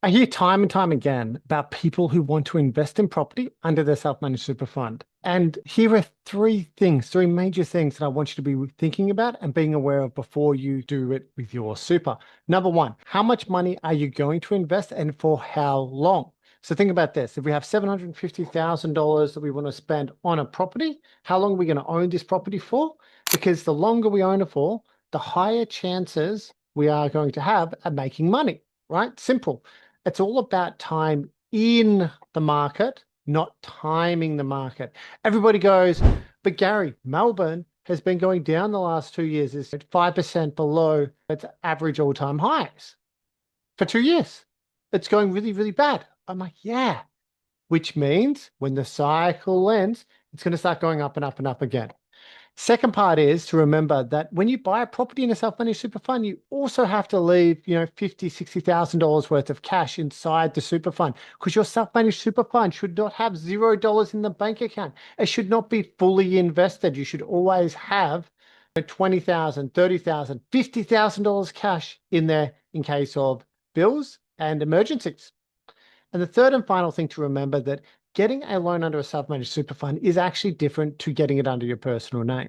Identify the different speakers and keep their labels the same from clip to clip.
Speaker 1: I hear time and time again about people who want to invest in property under their self-managed super fund. And here are three major things that I want you to be thinking about and being aware of before you do it with your super. Number one, how much money are you going to invest and for how long? So think about this. If we have $750,000 that we want to spend on a property, how long are we going to own this property for? Because the longer we own it for, the higher chances we are going to have at making money, right? Simple. It's all about time in the market, not timing the market. Everybody goes, but Gary, Melbourne has been going down the last 2 years. It's 5% below its average all-time highs for 2 years. It's going really, really bad. I'm like, yeah, which means when the cycle ends, it's going to start going up and up and up again. Second part is to remember that when you buy a property in a self-managed super fund, you also have to leave, $50,000, $60,000 worth of cash inside the super fund, because your self-managed super fund should not have $0 in the bank account. It should not be fully invested. You should always have $20,000, $30,000, $50,000 cash in there in case of bills and emergencies. And the third and final thing to remember that getting a loan under a self-managed super fund is actually different to getting it under your personal name.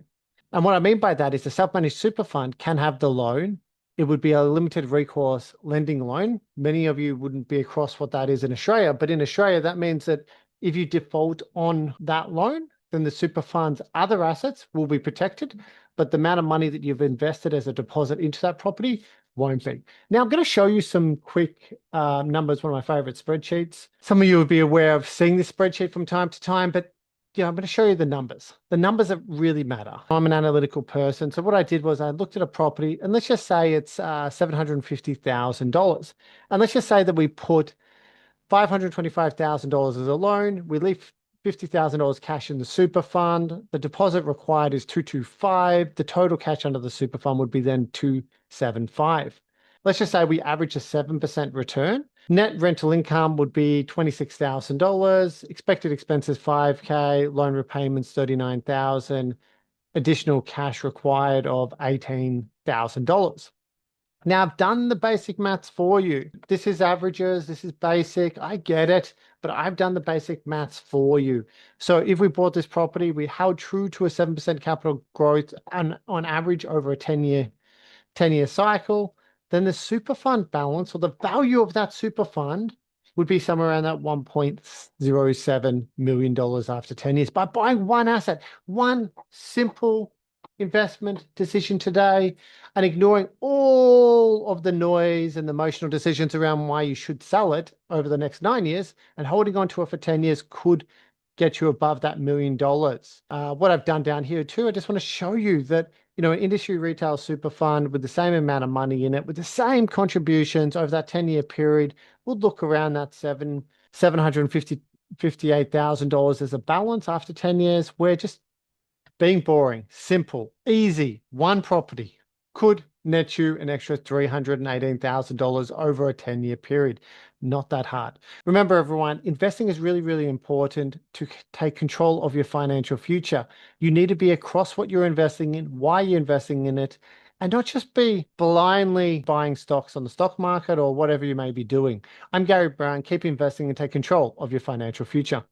Speaker 1: And what I mean by that is the self-managed super fund can have the loan. It would be a limited recourse lending loan. Many of you wouldn't be across what that is in Australia, but in Australia, that means that if you default on that loan, then the super fund's other assets will be protected, but the amount of money that you've invested as a deposit into that property won't be. Now, I'm going to show you some quick numbers, one of my favorite spreadsheets. Some of you will be aware of seeing this spreadsheet from time to time, but I'm going to show you the numbers that really matter. I'm an analytical person. So what I did was I looked at a property, and let's just say it's $750,000. And let's just say that we put $525,000 as a loan. We leave $50,000 cash in the super fund. The deposit required is 225. The total cash under the super fund would be then 275. Let's just say we average a 7% return. Net rental income would be $26,000. Expected expenses $5K. Loan repayments $39,000. Additional cash required of $18,000. Now, I've done the basic maths for you. This is averages, this is basic, I get it, but I've done the basic maths for you. So if we bought this property, we held true to a 7% capital growth on average over a 10-year cycle, then the super fund balance, or the value of that super fund, would be somewhere around that $1.07 million after 10 years by buying one asset, one simple investment decision today, and ignoring all of the noise and the emotional decisions around why you should sell it over the next 9 years, and holding on to it for 10 years could get you above that $1 million. What I've done down here too, I just want to show you that, an industry retail super fund with the same amount of money in it, with the same contributions over that 10-year period, would look around that $758,000 as a balance after 10 years, where just being boring, simple, easy, one property could net you an extra $318,000 over a 10-year period. Not that hard. Remember, everyone, investing is really, really important to take control of your financial future. You need to be across what you're investing in, why you're investing in it, and not just be blindly buying stocks on the stock market or whatever you may be doing. I'm Gary Brown. Keep investing and take control of your financial future.